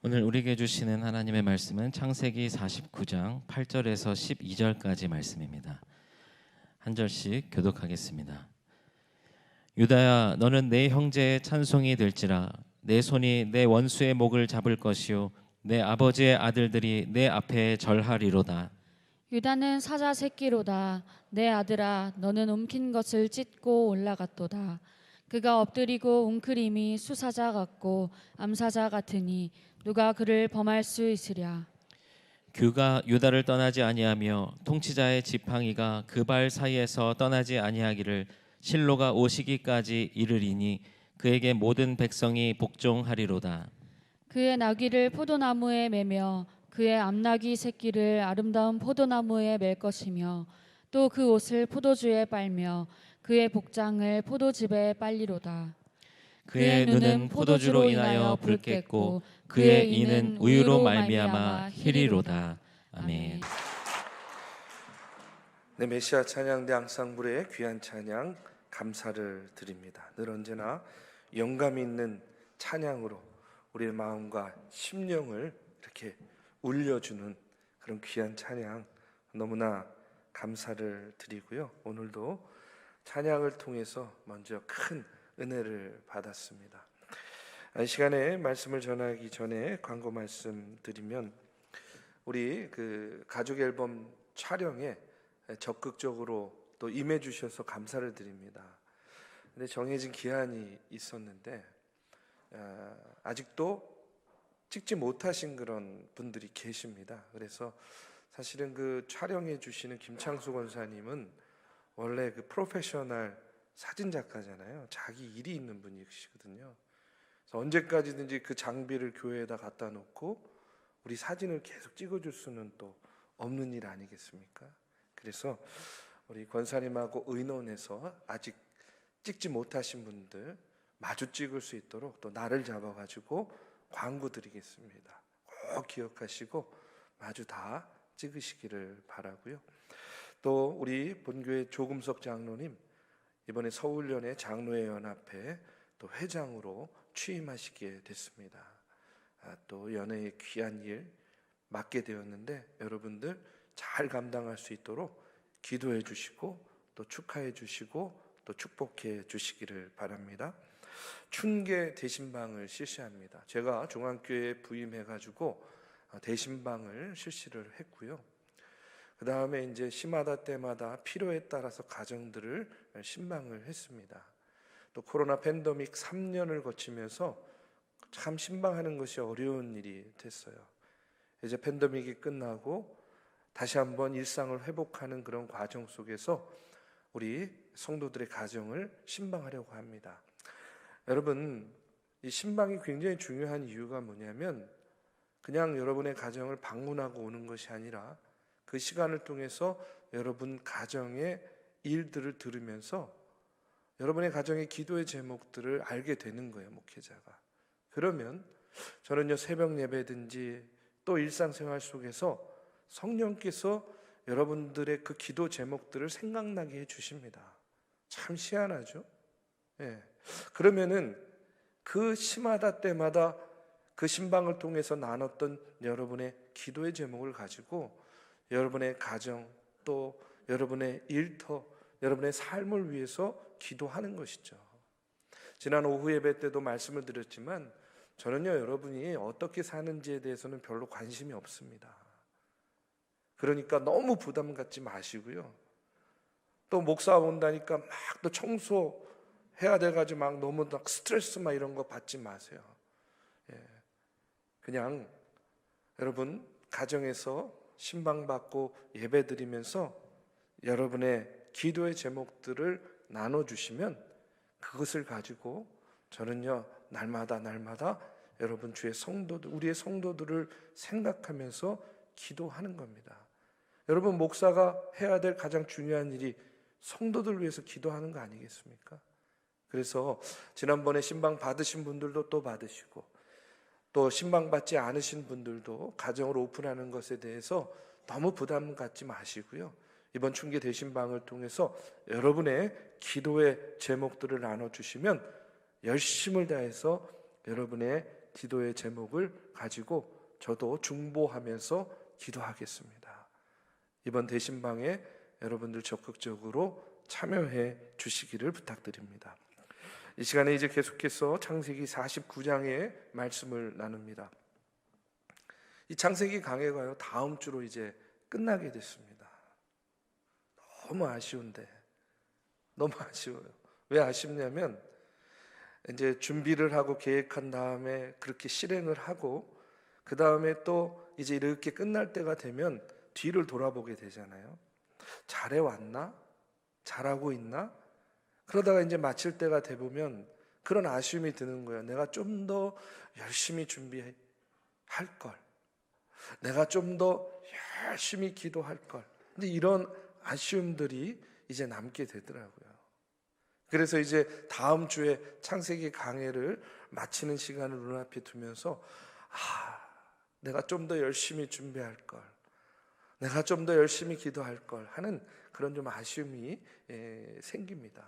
오늘 우리에게 주시는 하나님의 말씀은 창세기 49장 8절에서 12절까지 말씀입니다. 한 절씩 교독하겠습니다. 유다야, 너는 내 형제의 찬송이 될지라. 내 손이 내 원수의 목을 잡을 것이요 내 아버지의 아들들이 내 앞에 절하리로다. 유다는 사자 새끼로다. 내 아들아, 너는 움킨 것을 찢고 올라갔도다. 그가 엎드리고 웅크림이 수사자 같고 암사자 같으니 누가 그를 범할 수 있으랴. 규가 유다를 떠나지 아니하며 통치자의 지팡이가 그 발 사이에서 떠나지 아니하기를 실로가 오시기까지 이르리니 그에게 모든 백성이 복종하리로다. 그의 나귀를 포도나무에 매며 그의 암나귀 새끼를 아름다운 포도나무에 맬 것이며 또 그 옷을 포도주에 빨며 그의 복장을 포도즙에 빨리로다. 그의 눈은 포도주로 인하여 붉겠고 그의 이는 우유로 말미암아 희리로다. 아멘. 네, 메시아 찬양대 앙상블의 귀한 찬양 감사를 드립니다. 늘 언제나 영감 있는 찬양으로 우리의 마음과 심령을 이렇게 울려주는 그런 귀한 찬양 너무나 감사를 드리고요. 오늘도 찬양을 통해서 먼저 큰 은혜를 받았습니다. 이 시간에 말씀을 전하기 전에 광고 말씀 드리면 우리 그 가족 앨범 촬영에 적극적으로 또 임해 주셔서 감사를 드립니다. 근데 정해진 기한이 있었는데 아직도 찍지 못하신 그런 분들이 계십니다. 그래서 사실은 그 촬영해 주시는 김창수 권사님은 원래 그 프로페셔널 사진 작가잖아요. 자기 일이 있는 분이시거든요. 그래서 언제까지든지 그 장비를 교회에다 갖다 놓고 우리 사진을 계속 찍어줄 수는 또 없는 일 아니겠습니까? 그래서 우리 권사님하고 의논해서 아직 찍지 못하신 분들 마주 찍을 수 있도록 또 날을 잡아가지고 광고 드리겠습니다. 꼭 기억하시고 마주 다 찍으시기를 바라고요. 또 우리 본교회 조금석 장로님 이번에 서울연의 장로회 연합회 또 회장으로 취임하시게 됐습니다. 또 연회의 귀한 일 맡게 되었는데 여러분들 잘 감당할 수 있도록 기도해 주시고 또 축하해 주시고 또 축복해 주시기를 바랍니다. 춘계 대신방을 실시합니다. 제가 중앙교회에 부임해가지고 대신방을 실시를 했고요. 그 다음에 이제 시마다 때마다 필요에 따라서 가정들을 신방을 했습니다. 또 코로나 팬데믹 3년을 거치면서 참 신방하는 것이 어려운 일이 됐어요. 이제 팬데믹이 끝나고 다시 한번 일상을 회복하는 그런 과정 속에서 우리 성도들의 가정을 신방하려고 합니다. 여러분, 이 신방이 굉장히 중요한 이유가 뭐냐면 그냥 여러분의 가정을 방문하고 오는 것이 아니라 그 시간을 통해서 여러분 가정의 일들을 들으면서 여러분의 가정의 기도의 제목들을 알게 되는 거예요, 목회자가. 그러면 저는요, 새벽 예배든지 또 일상생활 속에서 성령께서 여러분들의 그 기도 제목들을 생각나게 해주십니다. 참 희한하죠? 예. 그러면은 그 시마다 때마다 그 신방을 통해서 나눴던 여러분의 기도의 제목을 가지고 여러분의 가정 또 여러분의 일터 여러분의 삶을 위해서 기도하는 것이죠. 지난 오후 예배 때도 말씀을 드렸지만 저는요, 여러분이 어떻게 사는지에 대해서는 별로 관심이 없습니다. 그러니까 너무 부담 갖지 마시고요. 또 목사 온다니까 막 또 청소해야 돼가지고 막 너무 막 스트레스 막 이런 거 받지 마세요. 예. 그냥 여러분 가정에서 신방받고 예배 드리면서 여러분의 기도의 제목들을 나눠주시면 그것을 가지고 저는요, 날마다 여러분 주의 성도들, 우리의 성도들을 생각하면서 기도하는 겁니다. 여러분, 목사가 해야 될 가장 중요한 일이 성도들 위해서 기도하는 거 아니겠습니까? 그래서 지난번에 신방 받으신 분들도 또 받으시고 또 신방 받지 않으신 분들도 가정을 오픈하는 것에 대해서 너무 부담 갖지 마시고요. 이번 춘계 대신방을 통해서 여러분의 기도의 제목들을 나눠주시면 열심을 다해서 여러분의 기도의 제목을 가지고 저도 중보하면서 기도하겠습니다. 이번 대신방에 여러분들 적극적으로 참여해 주시기를 부탁드립니다. 이 시간에 이제 계속해서 창세기 49장의 말씀을 나눕니다. 이 창세기 강해가요, 다음 주로 이제 끝나게 됐습니다. 너무 아쉬운데, 너무 아쉬워요. 왜 아쉽냐면 이제 준비를 하고 계획한 다음에 그렇게 실행을 하고 그 다음에 또 이제 이렇게 끝날 때가 되면 뒤를 돌아보게 되잖아요. 잘해왔나? 잘하고 있나? 그러다가 이제 마칠 때가 돼보면 그런 아쉬움이 드는 거예요. 내가 좀 더 열심히 준비할 걸, 내가 좀 더 열심히 기도할 걸. 근데 이런 아쉬움들이 이제 남게 되더라고요. 그래서 이제 다음 주에 창세기 강해를 마치는 시간을 눈앞에 두면서 내가 좀 더 열심히 준비할 걸, 내가 좀 더 열심히 기도할 걸 하는 그런 좀 아쉬움이 생깁니다.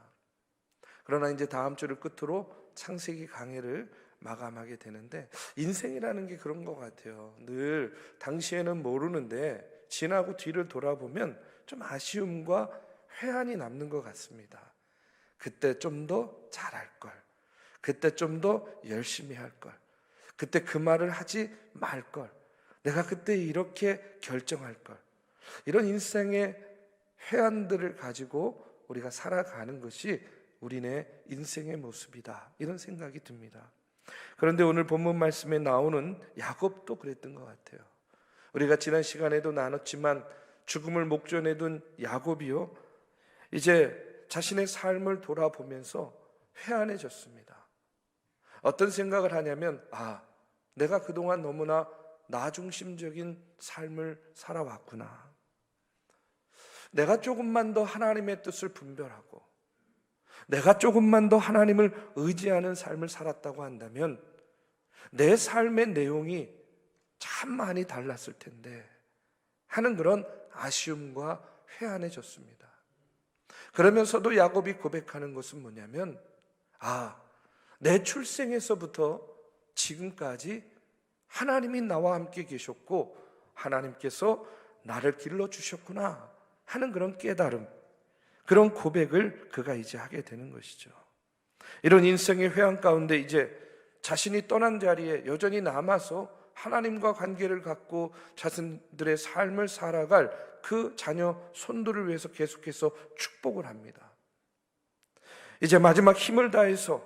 그러나 이제 다음 주를 끝으로 창세기 강해를 마감하게 되는데, 인생이라는 게 그런 것 같아요. 늘 당시에는 모르는데 지나고 뒤를 돌아보면 좀 아쉬움과 회한이 남는 것 같습니다. 그때 좀 더 잘할 걸, 그때 좀 더 열심히 할 걸, 그때 그 말을 하지 말 걸, 내가 그때 이렇게 결정할 걸. 이런 인생의 회한들을 가지고 우리가 살아가는 것이 우리네 인생의 모습이다, 이런 생각이 듭니다. 그런데 오늘 본문 말씀에 나오는 야곱도 그랬던 것 같아요. 우리가 지난 시간에도 나눴지만 죽음을 목전에 둔 야곱이요, 이제 자신의 삶을 돌아보면서 회한해졌습니다. 어떤 생각을 하냐면 내가 그동안 너무나 나 중심적인 삶을 살아왔구나. 내가 조금만 더 하나님의 뜻을 분별하고 내가 조금만 더 하나님을 의지하는 삶을 살았다고 한다면 내 삶의 내용이 참 많이 달랐을 텐데 하는 그런 아쉬움과 회한해졌습니다. 그러면서도 야곱이 고백하는 것은 뭐냐면 내 출생에서부터 지금까지 하나님이 나와 함께 계셨고 하나님께서 나를 길러주셨구나 하는 그런 깨달음, 그런 고백을 그가 이제 하게 되는 것이죠. 이런 인생의 회한 가운데 이제 자신이 떠난 자리에 여전히 남아서 하나님과 관계를 갖고 자신들의 삶을 살아갈 그 자녀 손들을 위해서 계속해서 축복을 합니다. 이제 마지막 힘을 다해서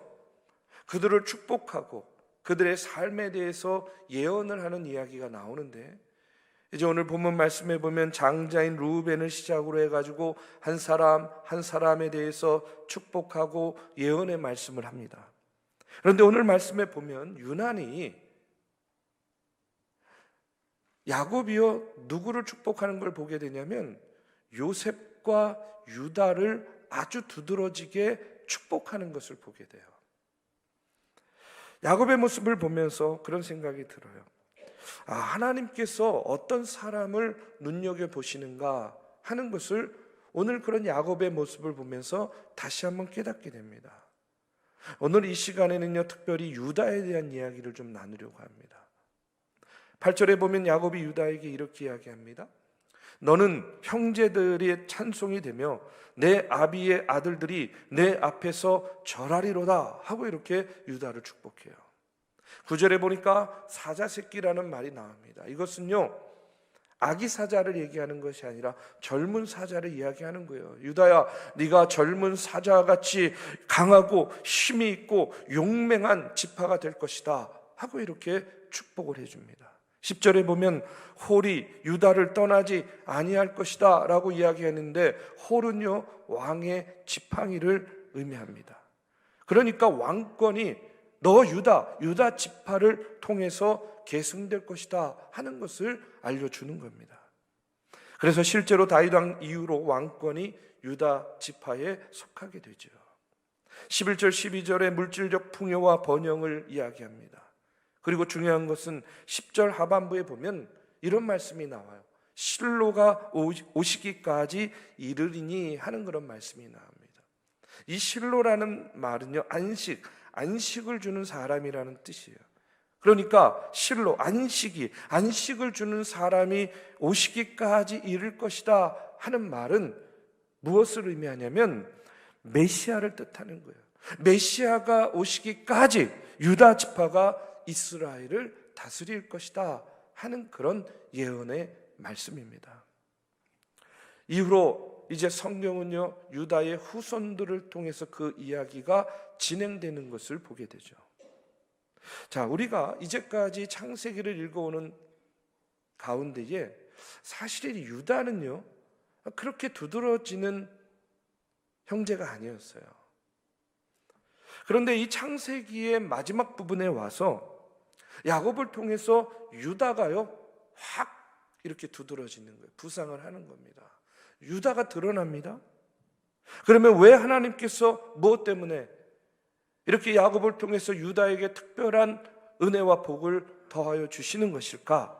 그들을 축복하고 그들의 삶에 대해서 예언을 하는 이야기가 나오는데, 이제 오늘 본문 말씀에 보면 장자인 르우벤을 시작으로 해가지고 한 사람 한 사람에 대해서 축복하고 예언의 말씀을 합니다. 그런데 오늘 말씀에 보면 유난히 야곱이요, 누구를 축복하는 걸 보게 되냐면 요셉과 유다를 아주 두드러지게 축복하는 것을 보게 돼요. 야곱의 모습을 보면서 그런 생각이 들어요. 하나님께서 어떤 사람을 눈여겨보시는가 하는 것을 오늘 그런 야곱의 모습을 보면서 다시 한번 깨닫게 됩니다. 오늘 이 시간에는요, 특별히 유다에 대한 이야기를 좀 나누려고 합니다. 8절에 보면 야곱이 유다에게 이렇게 이야기합니다. 너는 형제들의 찬송이 되며 내 아비의 아들들이 내 앞에서 절하리로다 하고 이렇게 유다를 축복해요. 9절에 보니까 사자새끼라는 말이 나옵니다. 이것은요, 아기 사자를 얘기하는 것이 아니라 젊은 사자를 이야기하는 거예요. 유다야, 네가 젊은 사자같이 강하고 힘이 있고 용맹한 지파가 될 것이다 하고 이렇게 축복을 해줍니다. 10절에 보면 홀이 유다를 떠나지 아니할 것이다 라고 이야기했는데, 홀은요, 왕의 지팡이를 의미합니다. 그러니까 왕권이 너 유다 지파를 통해서 계승될 것이다 하는 것을 알려주는 겁니다. 그래서 실제로 다윗 왕 이후로 왕권이 유다 지파에 속하게 되죠. 11절 12절에 물질적 풍요와 번영을 이야기합니다. 그리고 중요한 것은 10절 하반부에 보면 이런 말씀이 나와요. 실로가 오시기까지 이르리니 하는 그런 말씀이 나옵니다. 이 실로라는 말은요, 안식을 주는 사람이라는 뜻이에요. 그러니까 실로 안식을 주는 사람이 오시기까지 이를 것이다 하는 말은 무엇을 의미하냐면 메시아를 뜻하는 거예요. 메시아가 오시기까지 유다 지파가 이스라엘을 다스릴 것이다 하는 그런 예언의 말씀입니다. 이후로 이제 성경은요, 유다의 후손들을 통해서 그 이야기가 진행되는 것을 보게 되죠. 자, 우리가 이제까지 창세기를 읽어오는 가운데에 사실 이 유다는요, 그렇게 두드러지는 형제가 아니었어요. 그런데 이 창세기의 마지막 부분에 와서 야곱을 통해서 유다가요, 확 이렇게 두드러지는 거예요. 부상을 하는 겁니다. 유다가 드러납니다. 그러면 왜 하나님께서 무엇 때문에 이렇게 야곱을 통해서 유다에게 특별한 은혜와 복을 더하여 주시는 것일까?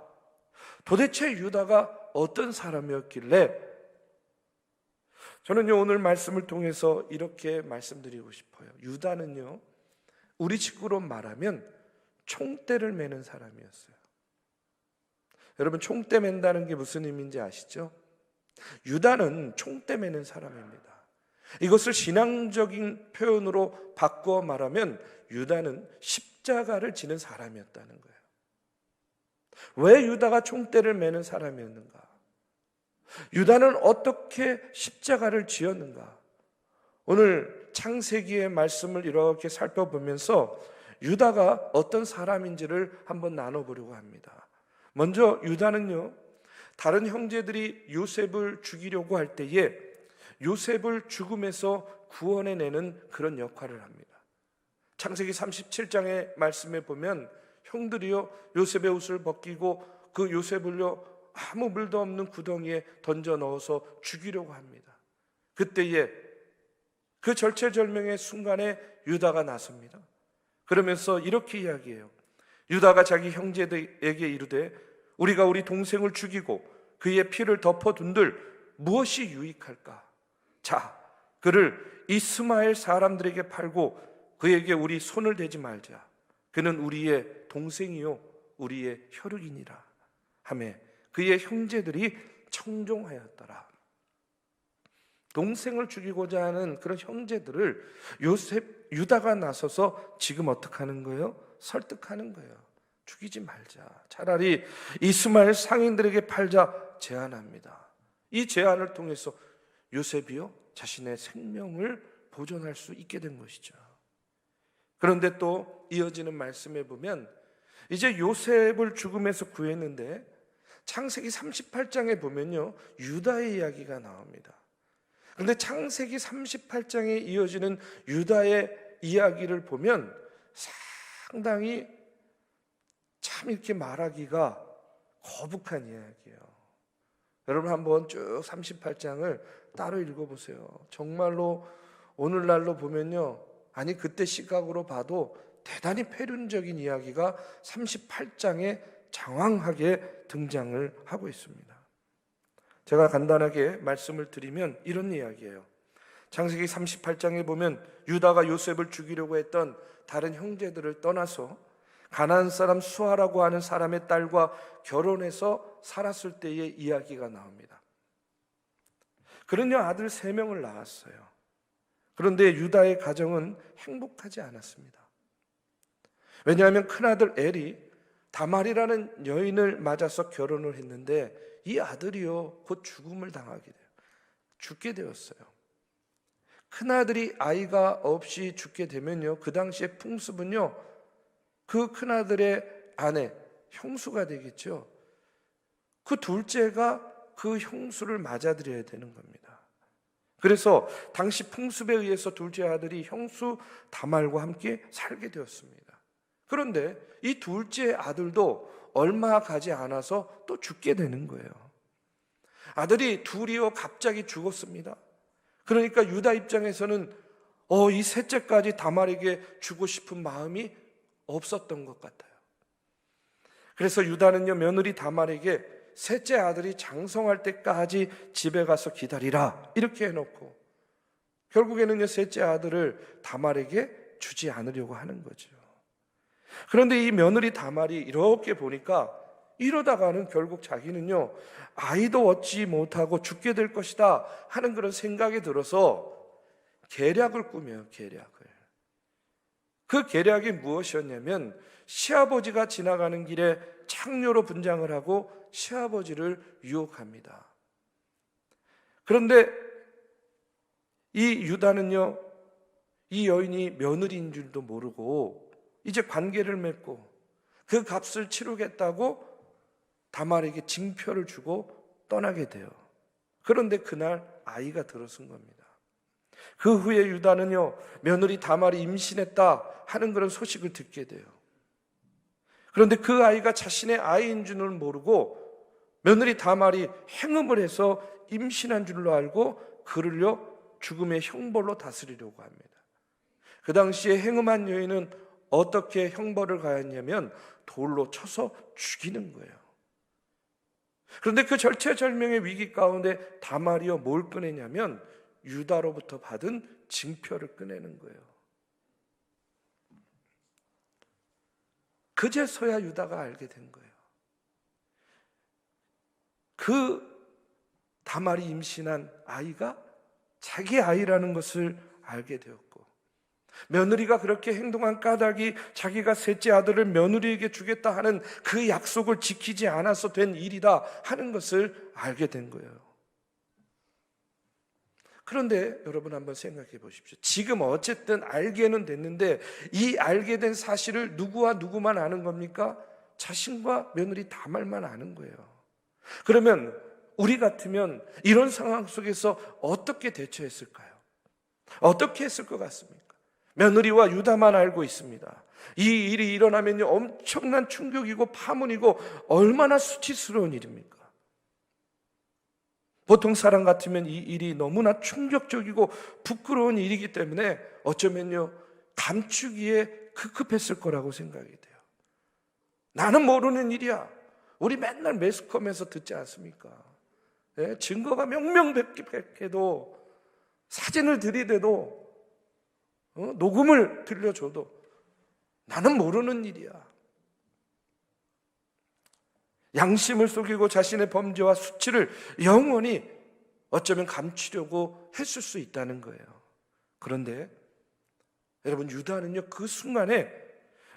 도대체 유다가 어떤 사람이었길래? 저는요, 오늘 말씀을 통해서 이렇게 말씀드리고 싶어요. 유다는요, 우리 식구로 말하면 총대를 매는 사람이었어요. 여러분, 총대 맨다는 게 무슨 의미인지 아시죠? 유다는 총대 매는 사람입니다. 이것을 신앙적인 표현으로 바꾸어 말하면 유다는 십자가를 지는 사람이었다는 거예요. 왜 유다가 총대를 매는 사람이었는가? 유다는 어떻게 십자가를 지었는가? 오늘 창세기의 말씀을 이렇게 살펴보면서 유다가 어떤 사람인지를 한번 나눠보려고 합니다. 먼저 유다는요, 다른 형제들이 요셉을 죽이려고 할 때에 요셉을 죽음에서 구원해내는 그런 역할을 합니다. 창세기 37장의 말씀에 보면 형들이요, 요셉의 옷을 벗기고 그 요셉을요, 아무 물도 없는 구덩이에 던져 넣어서 죽이려고 합니다. 그때에 그 절체절명의 순간에 유다가 나섭니다. 그러면서 이렇게 이야기해요. 유다가 자기 형제들에게 이르되 우리가 우리 동생을 죽이고 그의 피를 덮어둔들 무엇이 유익할까? 자, 그를 이스마엘 사람들에게 팔고 그에게 우리 손을 대지 말자. 그는 우리의 동생이요 우리의 혈육이니라 하며 그의 형제들이 청종하였더라. 동생을 죽이고자 하는 그런 형제들을 유다가 나서서 지금 어떻게 하는 거예요? 설득하는 거예요. 죽이지 말자. 차라리 이스마엘 상인들에게 팔자 제안합니다. 이 제안을 통해서 요셉이요 자신의 생명을 보존할 수 있게 된 것이죠. 그런데 또 이어지는 말씀에 보면 이제 요셉을 죽음에서 구했는데 창세기 38장에 보면요 유다의 이야기가 나옵니다. 그런데 창세기 38장에 이어지는 유다의 이야기를 보면 상당히 참 이렇게 말하기가 거북한 이야기예요. 여러분 한번 쭉 38장을 따로 읽어보세요. 정말로 오늘날로 보면요, 아니 그때 시각으로 봐도 대단히 패륜적인 이야기가 38장에 장황하게 등장을 하고 있습니다. 제가 간단하게 말씀을 드리면 이런 이야기예요. 창세기 38장에 보면 유다가 요셉을 죽이려고 했던 다른 형제들을 떠나서 가나안 사람 수아라고 하는 사람의 딸과 결혼해서 살았을 때의 이야기가 나옵니다. 그런요 아들 3명을 낳았어요. 그런데 유다의 가정은 행복하지 않았습니다. 왜냐하면 큰아들 엘이 다말이라는 여인을 맞아서 결혼을 했는데 이 아들이요 곧 죽음을 당하게 돼요. 죽게 되었어요. 큰아들이 아이가 없이 죽게 되면요 그 당시의 풍습은요 그 큰아들의 아내 형수가 되겠죠. 그 둘째가 그 형수를 맞아들여야 되는 겁니다. 그래서 당시 풍습에 의해서 둘째 아들이 형수 다말과 함께 살게 되었습니다. 그런데 이 둘째 아들도 얼마 가지 않아서 또 죽게 되는 거예요. 아들이 둘이요 갑자기 죽었습니다. 그러니까 유다 입장에서는 이 셋째까지 다말에게 주고 싶은 마음이 없었던 것 같아요. 그래서 유다는요 며느리 다말에게 셋째 아들이 장성할 때까지 집에 가서 기다리라 이렇게 해놓고 결국에는요 셋째 아들을 다말에게 주지 않으려고 하는 거죠. 그런데 이 며느리 다말이 이렇게 보니까 이러다가는 결국 자기는요, 아이도 얻지 못하고 죽게 될 것이다 하는 그런 생각이 들어서 계략을 꾸며요. 계략을. 그 계략이 무엇이었냐면 시아버지가 지나가는 길에 창녀로 분장을 하고 시아버지를 유혹합니다. 그런데 이 유다는요, 이 여인이 며느리인 줄도 모르고 이제 관계를 맺고 그 값을 치르겠다고 다말에게 징표를 주고 떠나게 돼요. 그런데 그날 아이가 들어선 겁니다. 그 후에 유다는요, 며느리 다말이 임신했다 하는 그런 소식을 듣게 돼요. 그런데 그 아이가 자신의 아이인 줄을 모르고 며느리 다말이 행음을 해서 임신한 줄로 알고 그를요, 죽음의 형벌로 다스리려고 합니다. 그 당시에 행음한 여인은 어떻게 형벌을 가했냐면 돌로 쳐서 죽이는 거예요. 그런데 그 절체절명의 위기 가운데 다말이요, 뭘 꺼내냐면 유다로부터 받은 징표를 꺼내는 거예요. 그제서야 유다가 알게 된 거예요. 그 다말이 임신한 아이가 자기 아이라는 것을 알게 되었고, 며느리가 그렇게 행동한 까닭이 자기가 셋째 아들을 며느리에게 주겠다 하는 그 약속을 지키지 않아서 된 일이다 하는 것을 알게 된 거예요. 그런데 여러분 한번 생각해 보십시오. 지금 어쨌든 알게는 됐는데 이 알게 된 사실을 누구와 누구만 아는 겁니까? 자신과 며느리 다말만 아는 거예요. 그러면 우리 같으면 이런 상황 속에서 어떻게 대처했을까요? 어떻게 했을 것 같습니까? 며느리와 유다만 알고 있습니다. 이 일이 일어나면요, 엄청난 충격이고 파문이고 얼마나 수치스러운 일입니까? 보통 사람 같으면 이 일이 너무나 충격적이고 부끄러운 일이기 때문에 어쩌면요, 감추기에 급급했을 거라고 생각이 돼요. 나는 모르는 일이야. 우리 맨날 매스컴에서 듣지 않습니까? 네, 증거가 명명백백해도, 사진을 들이대도, 녹음을 들려줘도 나는 모르는 일이야. 양심을 속이고 자신의 범죄와 수치를 영원히 어쩌면 감추려고 했을 수 있다는 거예요. 그런데 여러분, 유다는요, 그 순간에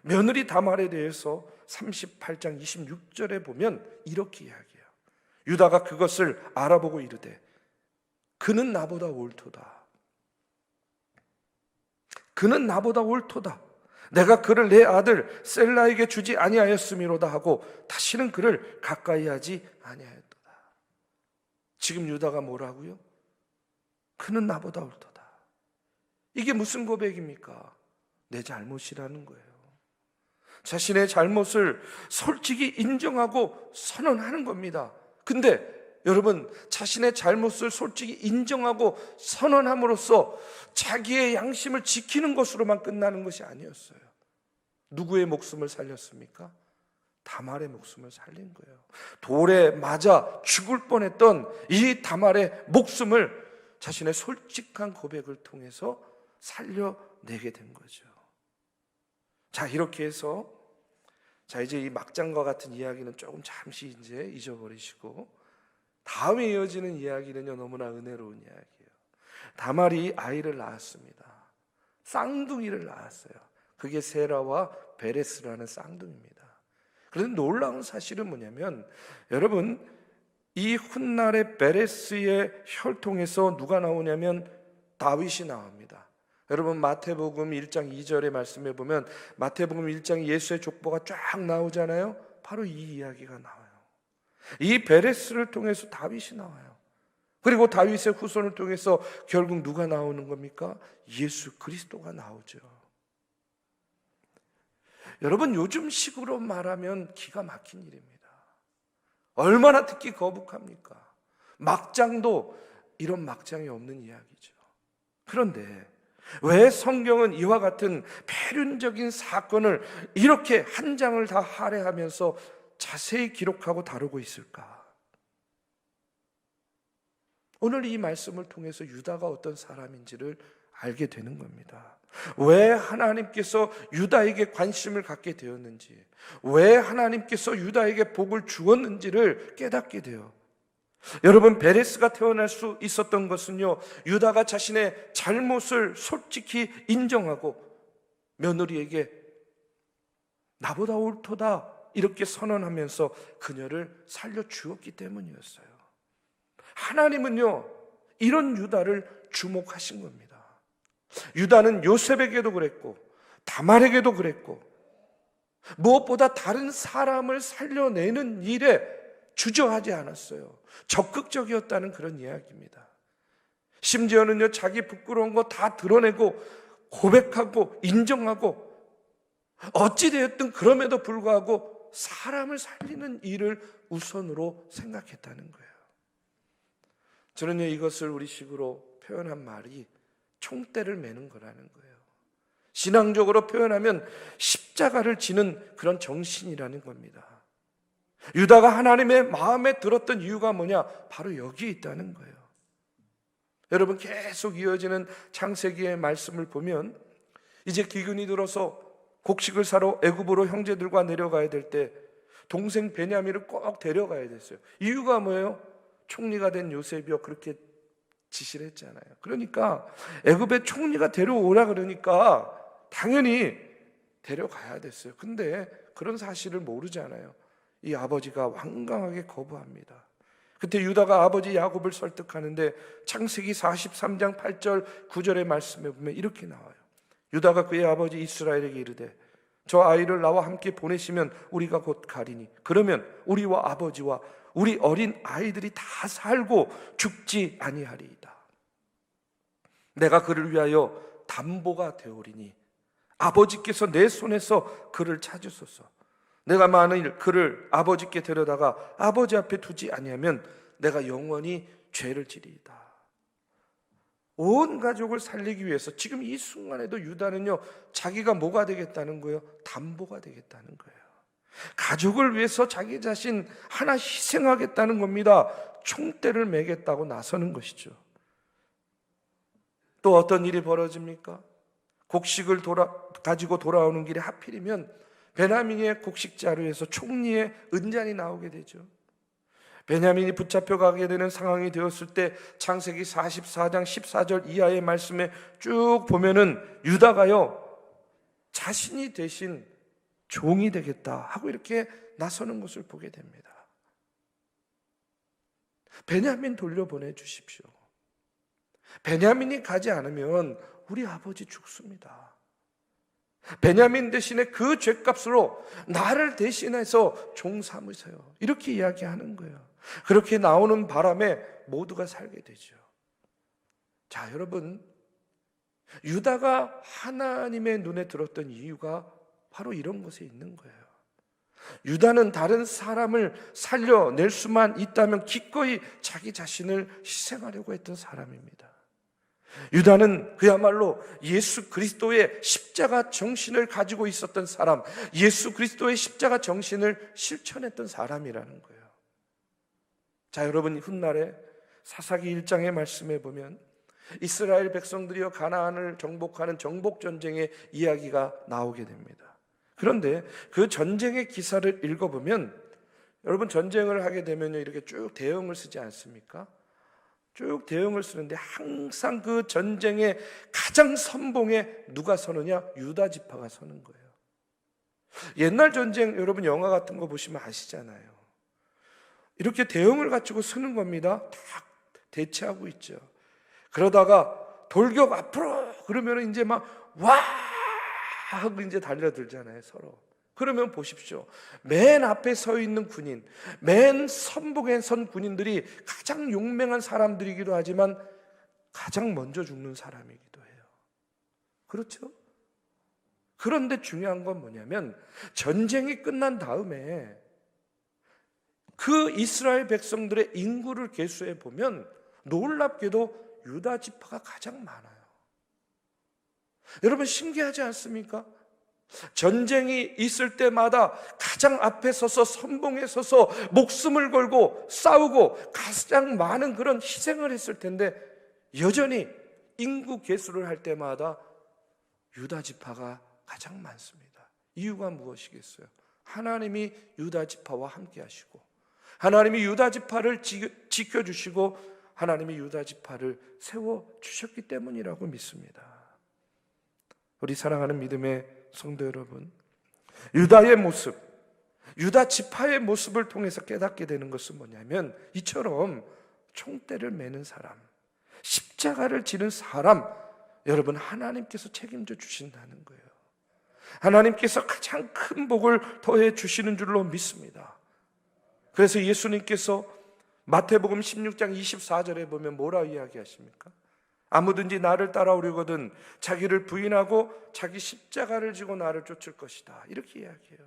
며느리 다말에 대해서 38장 26절에 보면 이렇게 이야기해요. 유다가 그것을 알아보고 이르되 그는 나보다 옳도다. 그는 나보다 옳도다. 내가 그를 내 아들 셀라에게 주지 아니하였음이로다 하고 다시는 그를 가까이 하지 아니하였도다. 지금 유다가 뭐라고요? 그는 나보다 옳도다. 이게 무슨 고백입니까? 내 잘못이라는 거예요. 자신의 잘못을 솔직히 인정하고 선언하는 겁니다. 근데 여러분, 자신의 잘못을 솔직히 인정하고 선언함으로써 자기의 양심을 지키는 것으로만 끝나는 것이 아니었어요. 누구의 목숨을 살렸습니까? 다말의 목숨을 살린 거예요. 돌에 맞아 죽을 뻔했던 이 다말의 목숨을 자신의 솔직한 고백을 통해서 살려내게 된 거죠. 자, 이렇게 해서 이제 이 막장과 같은 이야기는 조금 잠시 이제 잊어버리시고 다음에 이어지는 이야기는요, 너무나 은혜로운 이야기예요. 다말이 아이를 낳았습니다. 쌍둥이를 낳았어요. 그게 세라와 베레스라는 쌍둥이입니다. 그런데 놀라운 사실은 뭐냐면, 여러분, 이 훗날의 베레스의 혈통에서 누가 나오냐면 다윗이 나옵니다. 여러분, 마태복음 1장 2절의 말씀에 보면 마태복음 1장 예수의 족보가 쫙 나오잖아요. 바로 이 이야기가 나와요. 이 베레스를 통해서 다윗이 나와요. 그리고 다윗의 후손을 통해서 결국 누가 나오는 겁니까? 예수 그리스도가 나오죠. 여러분, 요즘 식으로 말하면 기가 막힌 일입니다. 얼마나 듣기 거북합니까? 막장도 이런 막장이 없는 이야기죠. 그런데 왜 성경은 이와 같은 폐륜적인 사건을 이렇게 한 장을 다 할애하면서 자세히 기록하고 다루고 있을까? 오늘 이 말씀을 통해서 유다가 어떤 사람인지를 알게 되는 겁니다. 왜 하나님께서 유다에게 관심을 갖게 되었는지, 왜 하나님께서 유다에게 복을 주었는지를 깨닫게 돼요. 여러분, 베레스가 태어날 수 있었던 것은요, 유다가 자신의 잘못을 솔직히 인정하고 며느리에게 나보다 옳도다 이렇게 선언하면서 그녀를 살려주었기 때문이었어요. 하나님은요, 이런 유다를 주목하신 겁니다. 유다는 요셉에게도 그랬고 다말에게도 그랬고 무엇보다 다른 사람을 살려내는 일에 주저하지 않았어요. 적극적이었다는 그런 이야기입니다. 심지어는요, 자기 부끄러운 거 다 드러내고 고백하고 인정하고 어찌되었든 그럼에도 불구하고 사람을 살리는 일을 우선으로 생각했다는 거예요. 저는요, 이것을 우리식으로 표현한 말이 총대를 매는 거라는 거예요. 신앙적으로 표현하면 십자가를 지는 그런 정신이라는 겁니다. 유다가 하나님의 마음에 들었던 이유가 뭐냐? 바로 여기에 있다는 거예요. 여러분, 계속 이어지는 창세기의 말씀을 보면 이제 기근이 들어서 곡식을 사러 애굽으로 형제들과 내려가야 될 때 동생 베냐민을 꼭 데려가야 됐어요. 이유가 뭐예요? 총리가 된 요셉이요, 그렇게 지시를 했잖아요. 그러니까 애굽의 총리가 데려오라 그러니까 당연히 데려가야 됐어요. 근데 그런 사실을 모르잖아요. 이 아버지가 완강하게 거부합니다. 그때 유다가 아버지 야곱을 설득하는데 창세기 43장 8절 9절의 말씀에 보면 이렇게 나와요. 유다가 그의 아버지 이스라엘에게 이르되 저 아이를 나와 함께 보내시면 우리가 곧 가리니 그러면 우리와 아버지와 우리 어린 아이들이 다 살고 죽지 아니하리이다. 내가 그를 위하여 담보가 되오리니 아버지께서 내 손에서 그를 찾으소서. 내가 만일 그를 아버지께 데려다가 아버지 앞에 두지 아니하면 내가 영원히 죄를 지리이다. 온 가족을 살리기 위해서 지금 이 순간에도 유다는요, 자기가 뭐가 되겠다는 거예요? 담보가 되겠다는 거예요. 가족을 위해서 자기 자신 하나 희생하겠다는 겁니다. 총대를 매겠다고 나서는 것이죠. 또 어떤 일이 벌어집니까? 곡식을 가지고 돌아오는 길에 하필이면 베냐민의 곡식 자루에서 총리의 은잔이 나오게 되죠. 베냐민이 붙잡혀 가게 되는 상황이 되었을 때 창세기 44장 14절 이하의 말씀에 쭉 보면은 유다가요, 자신이 대신 종이 되겠다 하고 이렇게 나서는 것을 보게 됩니다. 베냐민 돌려보내 주십시오. 베냐민이 가지 않으면 우리 아버지 죽습니다. 베냐민 대신에 그 죄값으로 나를 대신해서 종 삼으세요. 이렇게 이야기하는 거예요. 그렇게 나오는 바람에 모두가 살게 되죠. 자, 여러분, 유다가 하나님의 눈에 들었던 이유가 바로 이런 것에 있는 거예요. 유다는 다른 사람을 살려낼 수만 있다면 기꺼이 자기 자신을 희생하려고 했던 사람입니다. 유다는 그야말로 예수 그리스도의 십자가 정신을 가지고 있었던 사람, 예수 그리스도의 십자가 정신을 실천했던 사람이라는 거예요. 자, 여러분, 훗날에 사사기 1장의 말씀에 보면 이스라엘 백성들이여 가나안을 정복하는 정복전쟁의 이야기가 나오게 됩니다. 그런데 그 전쟁의 기사를 읽어보면 여러분, 전쟁을 하게 되면 이렇게 쭉 대형을 쓰지 않습니까? 쭉 대형을 쓰는데 항상 그 전쟁의 가장 선봉에 누가 서느냐? 유다 지파가 서는 거예요. 옛날 전쟁 여러분 영화 같은 거 보시면 아시잖아요. 이렇게 대형을 갖추고 서는 겁니다. 다 대치하고 있죠. 그러다가 돌격 앞으로 그러면 이제 막 와 하고 이제 달려들잖아요, 서로. 그러면 보십시오. 맨 앞에 서 있는 군인, 맨 선봉에 선 군인들이 가장 용맹한 사람들이기도 하지만 가장 먼저 죽는 사람이기도 해요. 그렇죠? 그런데 중요한 건 뭐냐면 전쟁이 끝난 다음에 그 이스라엘 백성들의 인구를 계수해 보면 놀랍게도 유다 지파가 가장 많아요. 여러분, 신기하지 않습니까? 전쟁이 있을 때마다 가장 앞에 서서 선봉에 서서 목숨을 걸고 싸우고 가장 많은 그런 희생을 했을 텐데 여전히 인구 계수를 할 때마다 유다 지파가 가장 많습니다. 이유가 무엇이겠어요? 하나님이 유다 지파와 함께 하시고, 하나님이 유다 지파를 지켜주시고, 하나님이 유다 지파를 세워주셨기 때문이라고 믿습니다. 우리 사랑하는 믿음의 성도 여러분, 유다의 모습, 유다 지파의 모습을 통해서 깨닫게 되는 것은 뭐냐면, 이처럼 총대를 매는 사람, 십자가를 지는 사람, 여러분, 하나님께서 책임져 주신다는 거예요. 하나님께서 가장 큰 복을 더해 주시는 줄로 믿습니다. 그래서 예수님께서 마태복음 16장 24절에 보면 뭐라 이야기하십니까? 아무든지 나를 따라오려거든 자기를 부인하고 자기 십자가를 지고 나를 쫓을 것이다, 이렇게 이야기해요.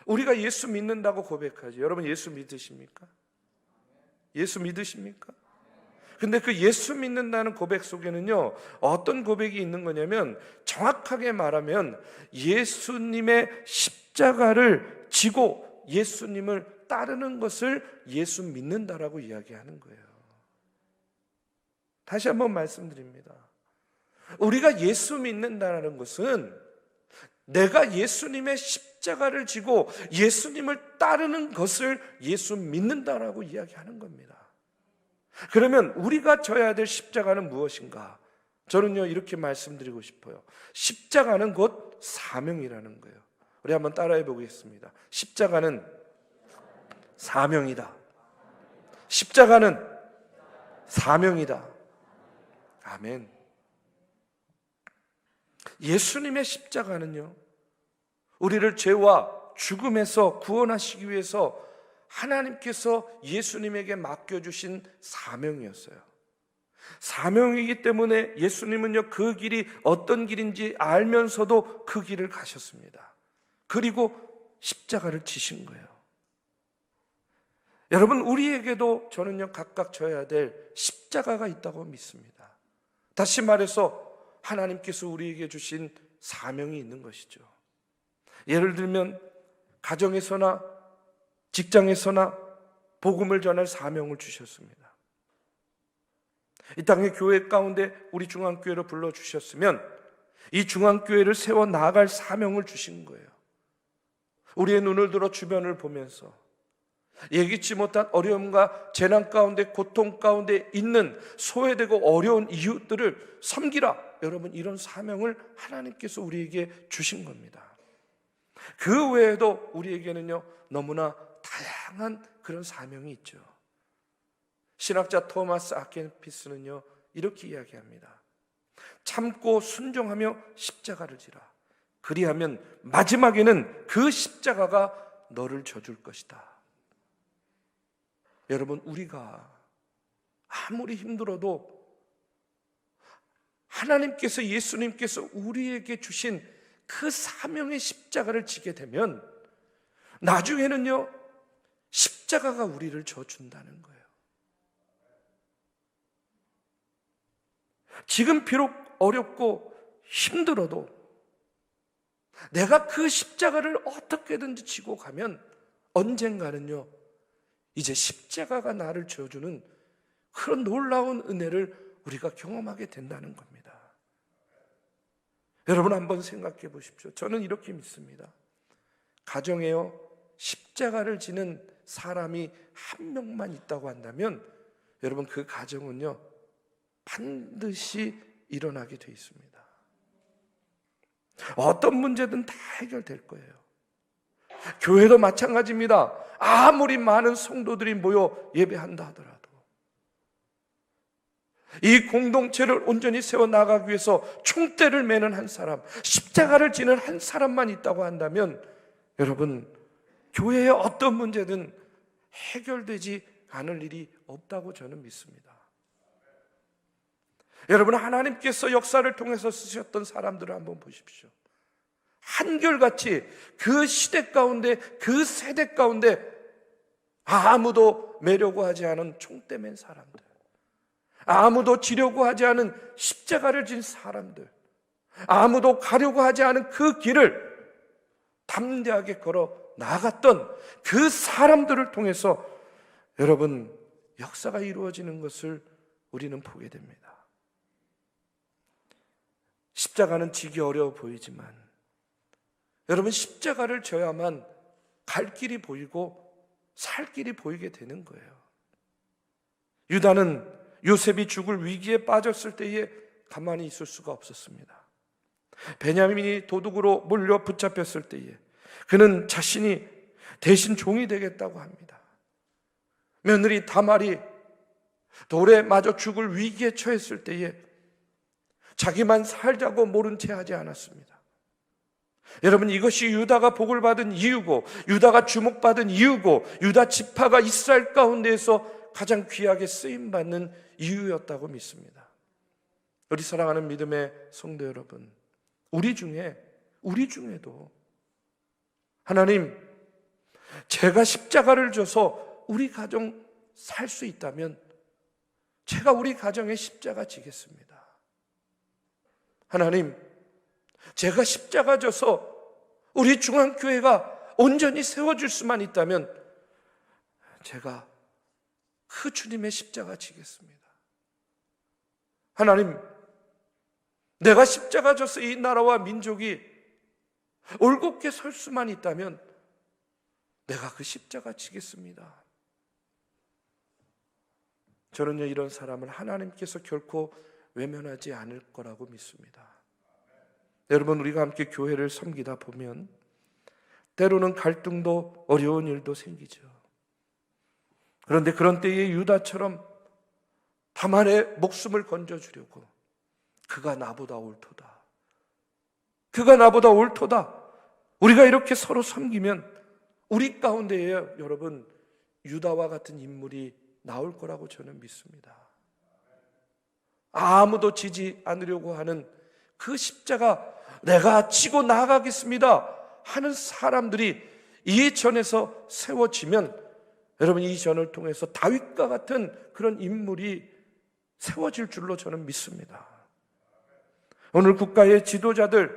우리가 예수 믿는다고 고백하지. 여러분, 예수 믿으십니까? 예수 믿으십니까? 근데 그 예수 믿는다는 고백 속에는요, 어떤 고백이 있는 거냐면, 정확하게 말하면 예수님의 십자가를 지고 예수님을 따르는 것을 예수 믿는다라고 이야기하는 거예요. 다시 한번 말씀드립니다. 우리가 예수 믿는다는 것은 내가 예수님의 십자가를 지고 예수님을 따르는 것을 예수 믿는다라고 이야기하는 겁니다. 그러면 우리가 져야 될 십자가는 무엇인가? 저는요, 이렇게 말씀드리고 싶어요. 십자가는 곧 사명이라는 거예요. 우리 한번 따라해 보겠습니다. 십자가는 사명이다. 십자가는 사명이다. 아멘. 예수님의 십자가는요, 우리를 죄와 죽음에서 구원하시기 위해서 하나님께서 예수님에게 맡겨주신 사명이었어요. 사명이기 때문에 예수님은요, 그 길이 어떤 길인지 알면서도 그 길을 가셨습니다. 그리고 십자가를 지신 거예요. 여러분, 우리에게도 저는요, 각각 져야 될 십자가가 있다고 믿습니다. 다시 말해서 하나님께서 우리에게 주신 사명이 있는 것이죠. 예를 들면 가정에서나 직장에서나 복음을 전할 사명을 주셨습니다. 이 땅의 교회 가운데 우리 중앙교회로 불러주셨으면 이 중앙교회를 세워 나아갈 사명을 주신 거예요. 우리의 눈을 들어 주변을 보면서 예기치 못한 어려움과 재난 가운데, 고통 가운데 있는 소외되고 어려운 이웃들을 섬기라. 여러분, 이런 사명을 하나님께서 우리에게 주신 겁니다. 그 외에도 우리에게는요, 너무나 다양한 그런 사명이 있죠. 신학자 토마스 아켄피스는요, 이렇게 이야기합니다. 참고 순종하며 십자가를 지라. 그리하면 마지막에는 그 십자가가 너를 져줄 것이다. 여러분, 우리가 아무리 힘들어도 하나님께서, 예수님께서 우리에게 주신 그 사명의 십자가를 지게 되면 나중에는요, 십자가가 우리를 져준다는 거예요. 지금 비록 어렵고 힘들어도 내가 그 십자가를 어떻게든지 지고 가면 언젠가는요, 이제 십자가가 나를 져주는 그런 놀라운 은혜를 우리가 경험하게 된다는 겁니다. 여러분, 한번 생각해 보십시오. 저는 이렇게 믿습니다. 가정에요, 십자가를 지는 사람이 한 명만 있다고 한다면 여러분, 그 가정은요, 반드시 일어나게 돼 있습니다. 어떤 문제든 다 해결될 거예요. 교회도 마찬가지입니다. 아무리 많은 성도들이 모여 예배한다 하더라도 이 공동체를 온전히 세워나가기 위해서 총대를 매는 한 사람, 십자가를 지는 한 사람만 있다고 한다면 여러분, 교회의 어떤 문제든 해결되지 않을 일이 없다고 저는 믿습니다. 여러분, 하나님께서 역사를 통해서 쓰셨던 사람들을 한번 보십시오. 한결같이 그 시대 가운데, 그 세대 가운데 아무도 매려고 하지 않은 총대 맨 사람들, 아무도 지려고 하지 않은 십자가를 진 사람들, 아무도 가려고 하지 않은 그 길을 담대하게 걸어 나갔던 그 사람들을 통해서 여러분, 역사가 이루어지는 것을 우리는 보게 됩니다. 십자가는 지기 어려워 보이지만 여러분, 십자가를 져야만 갈 길이 보이고 살 길이 보이게 되는 거예요. 유다는 요셉이 죽을 위기에 빠졌을 때에 가만히 있을 수가 없었습니다. 베냐민이 도둑으로 몰려 붙잡혔을 때에 그는 자신이 대신 종이 되겠다고 합니다. 며느리 다말이 돌에 맞아 죽을 위기에 처했을 때에 자기만 살자고 모른 채 하지 않았습니다. 여러분, 이것이 유다가 복을 받은 이유고 유다가 주목받은 이유고 유다 지파가 이스라엘 가운데에서 가장 귀하게 쓰임받는 이유였다고 믿습니다. 우리 사랑하는 믿음의 성도 여러분, 우리 중에도 하나님, 제가 십자가를 져서 우리 가정 살 수 있다면 제가 우리 가정에 십자가 지겠습니다. 하나님, 제가 십자가 져서 우리 중앙교회가 온전히 세워질 수만 있다면 제가 그 주님의 십자가 지겠습니다. 하나님, 내가 십자가 져서 이 나라와 민족이 올곧게 설 수만 있다면 내가 그 십자가 지겠습니다. 저는요, 이런 사람을 하나님께서 결코 외면하지 않을 거라고 믿습니다. 여러분, 우리가 함께 교회를 섬기다 보면 때로는 갈등도 어려운 일도 생기죠. 그런데 그런 때에 유다처럼 다말의 목숨을 건져주려고 그가 나보다 옳도다, 그가 나보다 옳도다, 우리가 이렇게 서로 섬기면 우리 가운데에 여러분 유다와 같은 인물이 나올 거라고 저는 믿습니다. 아무도 지지 않으려고 하는 그 십자가 내가 지고 나아가겠습니다 하는 사람들이 이 전에서 세워지면 여러분, 이 전을 통해서 다윗과 같은 그런 인물이 세워질 줄로 저는 믿습니다. 오늘 국가의 지도자들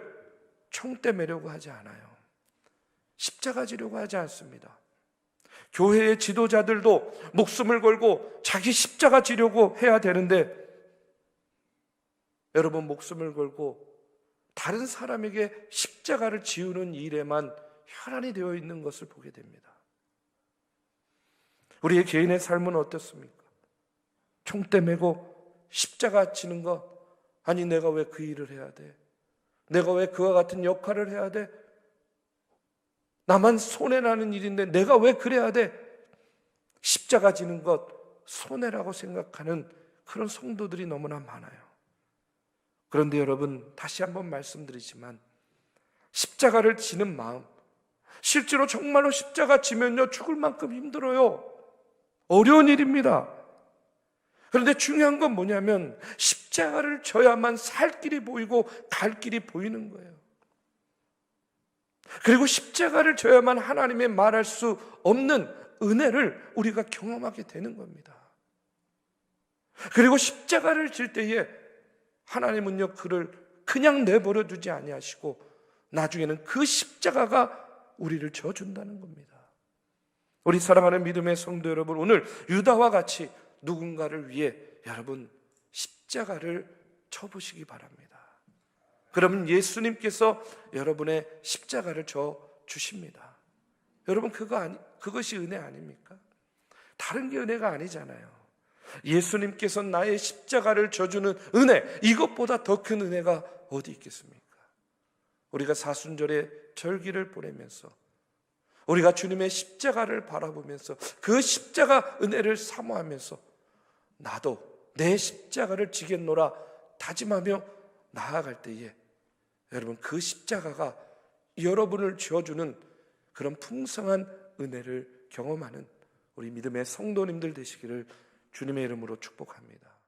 총대 매려고 하지 않아요. 십자가 지려고 하지 않습니다. 교회의 지도자들도 목숨을 걸고 자기 십자가 지려고 해야 되는데 여러분, 목숨을 걸고 다른 사람에게 십자가를 지우는 일에만 혈안이 되어 있는 것을 보게 됩니다. 우리의 개인의 삶은 어떻습니까? 총대 메고 십자가 지는 것, 아니 내가 왜 그 일을 해야 돼? 내가 왜 그와 같은 역할을 해야 돼? 나만 손해나는 일인데 내가 왜 그래야 돼? 십자가 지는 것 손해라고 생각하는 그런 성도들이 너무나 많아요. 그런데 여러분, 다시 한번 말씀드리지만 십자가를 지는 마음, 실제로 정말로 십자가 지면요 죽을 만큼 힘들어요. 어려운 일입니다. 그런데 중요한 건 뭐냐면 십자가를 져야만 살 길이 보이고 갈 길이 보이는 거예요. 그리고 십자가를 져야만 하나님의 말할 수 없는 은혜를 우리가 경험하게 되는 겁니다. 그리고 십자가를 질 때에 하나님은요 그를 그냥 내버려 두지 아니하시고 나중에는 그 십자가가 우리를 져준다는 겁니다. 우리 사랑하는 믿음의 성도 여러분, 오늘 유다와 같이 누군가를 위해 여러분 십자가를 쳐보시기 바랍니다. 그러면 예수님께서 여러분의 십자가를 져 주십니다. 여러분, 그것이 은혜 아닙니까? 다른 게 은혜가 아니잖아요. 예수님께서 나의 십자가를 져주는 은혜, 이것보다 더 큰 은혜가 어디 있겠습니까? 우리가 사순절의 절기를 보내면서 우리가 주님의 십자가를 바라보면서 그 십자가 은혜를 사모하면서 나도 내 십자가를 지겠노라 다짐하며 나아갈 때에 여러분 그 십자가가 여러분을 지어주는 그런 풍성한 은혜를 경험하는 우리 믿음의 성도님들 되시기를 주님의 이름으로 축복합니다.